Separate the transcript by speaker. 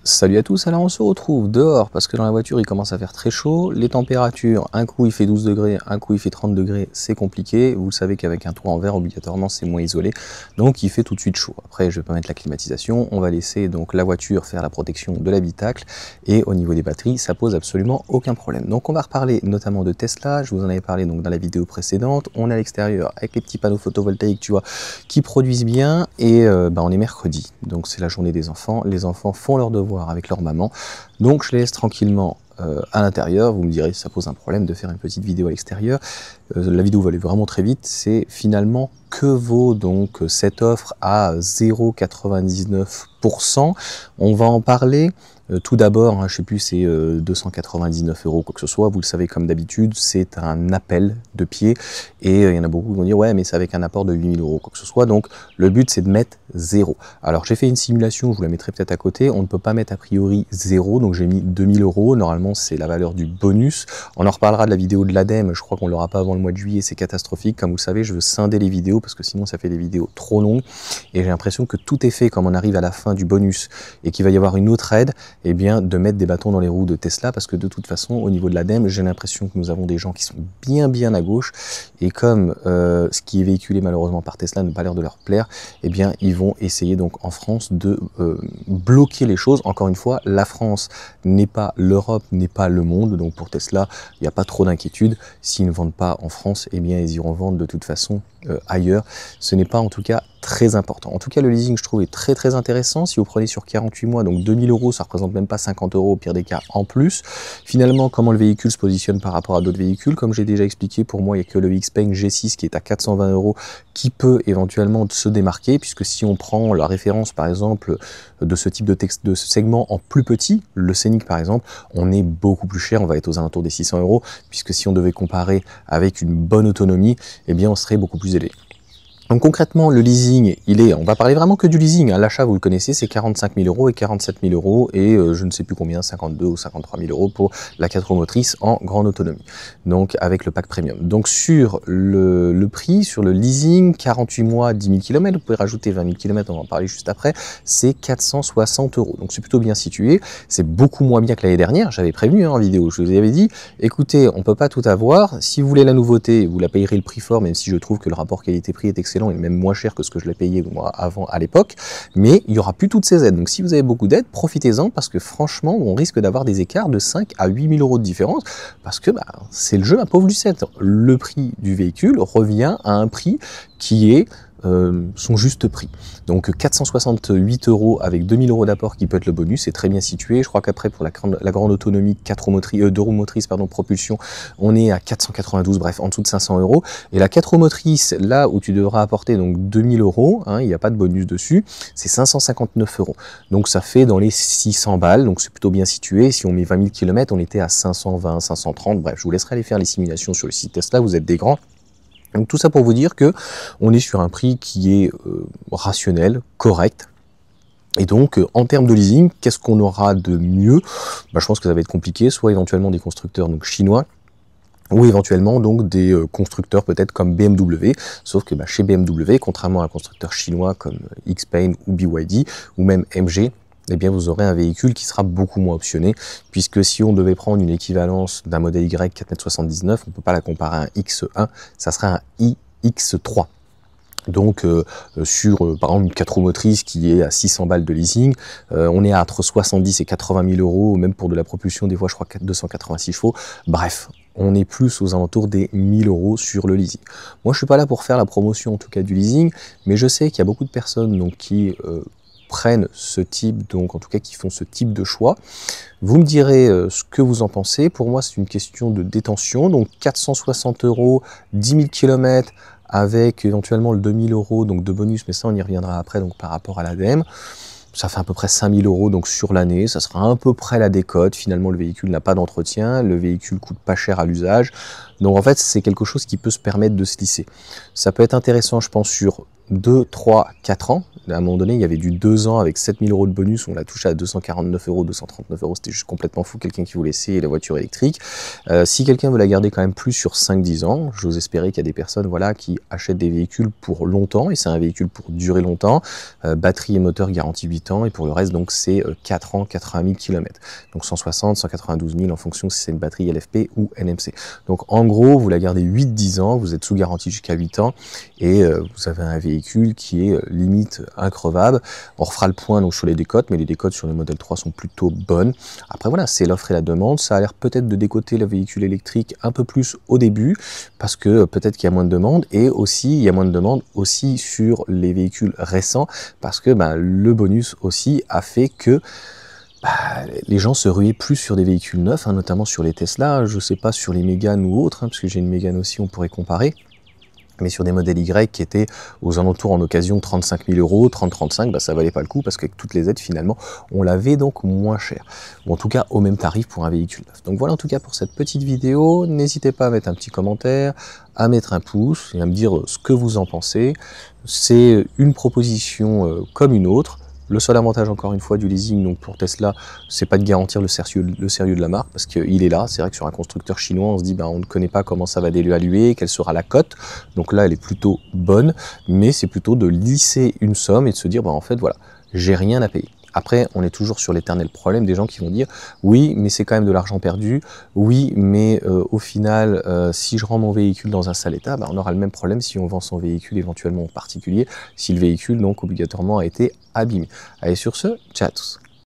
Speaker 1: Salut à tous, alors on se retrouve dehors parce que dans la voiture il commence à faire très chaud, les températures, un coup il fait 12 degrés, un coup il fait 30 degrés, c'est compliqué, vous savez qu'avec un toit en verre obligatoirement c'est moins isolé, donc il fait tout de suite chaud. Après je vais pas mettre la climatisation, on va laisser donc la voiture faire la protection de l'habitacle et au niveau des batteries ça pose absolument aucun problème. Donc on va reparler notamment de Tesla, je vous en avais parlé donc dans la vidéo précédente, on est à l'extérieur avec les petits panneaux photovoltaïques tu vois qui produisent bien et on est mercredi, donc c'est la journée des enfants, les enfants font leurs devoirs avec leur maman, donc je les laisse tranquillement à l'intérieur. Vous me direz si ça pose un problème de faire une petite vidéo à l'extérieur. La vidéo va aller vraiment très vite. C'est finalement que vaut donc cette offre à 0,99%. On va en parler. Tout d'abord, je sais plus, c'est 299 €, quoi que ce soit. Vous le savez, comme d'habitude, c'est un appel de pied. Et il y en a beaucoup qui vont dire, ouais, mais c'est avec un apport de 8000 €, quoi que ce soit. Donc, le but, c'est de mettre 0. Alors, j'ai fait une simulation, je vous la mettrai peut-être à côté. On ne peut pas mettre a priori 0, donc j'ai mis 2000 €. Normalement, c'est la valeur du bonus. On en reparlera de la vidéo de l'ADEME. Je crois qu'on ne l'aura pas avant le mois de juillet. C'est catastrophique. Comme vous le savez, je veux scinder les vidéos parce que sinon, ça fait des vidéos trop longues. Et j'ai l'impression que tout est fait comme on arrive à la fin du bonus et qu'il va y avoir une autre aide. Eh bien, de mettre des bâtons dans les roues de Tesla, parce que de toute façon, au niveau de l'ADEME, j'ai l'impression que nous avons des gens qui sont bien à gauche, et comme ce qui est véhiculé malheureusement par Tesla n'a pas l'air de leur plaire, eh bien, ils vont essayer donc en France de bloquer les choses. Encore une fois, la France n'est pas l'Europe, n'est pas le monde, donc pour Tesla, il n'y a pas trop d'inquiétude. S'ils ne vendent pas en France, eh bien, ils iront vendre de toute façon ailleurs. Ce n'est pas en tout cas très important. En tout cas, le leasing, je trouve, est très intéressant. Si vous prenez sur 48 mois, donc 2000 €, ça représente même pas 50 € au pire des cas en plus. Finalement, comment le véhicule se positionne par rapport à d'autres véhicules, comme j'ai déjà expliqué, pour moi, il n'y a que le Xpeng G6 qui est à 420 € qui peut éventuellement se démarquer, puisque si on prend la référence, par exemple, de ce type de texte, de ce segment en plus petit, le Scénic par exemple, on est beaucoup plus cher, on va être aux alentours des 600 €, puisque si on devait comparer avec une bonne autonomie, eh bien on serait beaucoup plus élevé. Donc concrètement, le leasing, on va parler vraiment que du leasing, hein. L'achat, vous le connaissez, c'est 45 000 € et 47 000 € et je ne sais plus combien, 52 ou 53 000 € pour la 4 roues motrices en grande autonomie. Donc avec le pack premium. Donc sur le prix, sur le leasing, 48 mois, 10 000 km, vous pouvez rajouter 20 000 km, on va en parler juste après, c'est 460 €. Donc c'est plutôt bien situé, c'est beaucoup moins bien que l'année dernière, j'avais prévenu en vidéo, je vous avais dit, écoutez, on peut pas tout avoir, si vous voulez la nouveauté, vous la payerez le prix fort, même si je trouve que le rapport qualité-prix est excellent, et même moins cher que ce que je l'ai payé moi avant à l'époque, mais il n'y aura plus toutes ces aides. Donc si vous avez beaucoup d'aides, profitez-en parce que franchement, on risque d'avoir des écarts de 5 à 8 000 € de différence parce que c'est le jeu ma pauvre Lucette. Le prix du véhicule revient à un prix qui est son juste prix. Donc 468 € avec 2000 € d'apport qui peut être le bonus, c'est très bien situé. Je crois qu'après pour la grande autonomie 2 roues motrices propulsion, on est à 492, bref en dessous de 500 €. Et la 4 roues motrices, là où tu devras apporter donc 2000 €, il n'y a pas de bonus dessus, c'est 559 €. Donc ça fait dans les 600 balles, donc c'est plutôt bien situé. Si on met 20 000 km, on était à 520, 530, bref, je vous laisserai aller faire les simulations sur le site Tesla, vous êtes des grands. Donc tout ça pour vous dire que on est sur un prix qui est rationnel, correct. Et donc en termes de leasing, qu'est-ce qu'on aura de mieux? Je pense que ça va être compliqué, soit éventuellement des constructeurs donc chinois, ou éventuellement donc des constructeurs peut-être comme BMW, sauf que chez BMW, contrairement à un constructeur chinois comme Xpeng ou BYD, ou même MG, eh bien vous aurez un véhicule qui sera beaucoup moins optionné, puisque si on devait prendre une équivalence d'un modèle Y 4,79 m, on ne peut pas la comparer à un X1, ça serait un iX3. Donc sur par exemple une 4 roues motrices qui est à 600 balles de leasing, on est à entre 70 et 80 000 €, même pour de la propulsion, des fois je crois 286 chevaux, bref. On est plus aux alentours des 1000 € sur le leasing. Moi je suis pas là pour faire la promotion en tout cas du leasing, mais je sais qu'il y a beaucoup de personnes donc, qui prennent ce type, donc en tout cas qui font ce type de choix. Vous me direz ce que vous en pensez. Pour moi c'est une question de détention, donc 460 €, 10 000 km avec éventuellement le 2000 € donc de bonus, mais ça on y reviendra après donc par rapport à l'ADEME. Ça fait à peu près 5000 € donc sur l'année, ça sera à peu près la décote. Finalement le véhicule n'a pas d'entretien, le véhicule coûte pas cher à l'usage, donc en fait c'est quelque chose qui peut se permettre de se lisser. Ça peut être intéressant je pense sur 2, 3, 4 ans. À un moment donné, il y avait du 2 ans avec 7000 € de bonus, on l'a touché à 249 €, 239 €, c'était juste complètement fou, quelqu'un qui voulait essayer la voiture électrique. Si quelqu'un veut la garder quand même plus sur 5-10 ans, j'ose espérer qu'il y a des personnes voilà, qui achètent des véhicules pour longtemps, et c'est un véhicule pour durer longtemps, batterie et moteur garantie 8 ans, et pour le reste, donc c'est 4 ans, 80 000 km. Donc 160, 192 000 en fonction si c'est une batterie LFP ou NMC. Donc en gros, vous la gardez 8-10 ans, vous êtes sous garantie jusqu'à 8 ans, et vous avez un véhicule qui est limite increvable. On refera le point donc sur les décotes, mais les décotes sur le modèle 3 sont plutôt bonnes. Après voilà, c'est l'offre et la demande. Ça a l'air peut-être de décoter le véhicule électrique un peu plus au début, parce que peut-être qu'il y a moins de demande, et aussi il y a moins de demande aussi sur les véhicules récents, parce que le bonus aussi a fait que les gens se ruaient plus sur des véhicules neufs, notamment sur les Tesla, je sais pas sur les Mégane ou autres, parce que j'ai une Mégane aussi, on pourrait comparer. Mais sur des modèles Y qui étaient aux alentours en occasion 35 000 €, 30-35, ça valait pas le coup parce qu'avec toutes les aides finalement, on l'avait donc moins cher. Ou en tout cas au même tarif pour un véhicule neuf. Donc voilà en tout cas pour cette petite vidéo. N'hésitez pas à mettre un petit commentaire, à mettre un pouce et à me dire ce que vous en pensez. C'est une proposition comme une autre. Le seul avantage, encore une fois, du leasing donc pour Tesla, c'est pas de garantir le sérieux de la marque, parce qu'il est là. C'est vrai que sur un constructeur chinois, on se dit, on ne connaît pas comment ça va dévaluer, quelle sera la cote. Donc là, elle est plutôt bonne, mais c'est plutôt de lisser une somme et de se dire, en fait, voilà, j'ai rien à payer. Après, on est toujours sur l'éternel problème des gens qui vont dire « Oui, mais c'est quand même de l'argent perdu. Oui, mais au final, si je rends mon véhicule dans un sale état, on aura le même problème si on vend son véhicule éventuellement en particulier, si le véhicule, donc, obligatoirement a été abîmé. » Allez, sur ce, ciao à tous.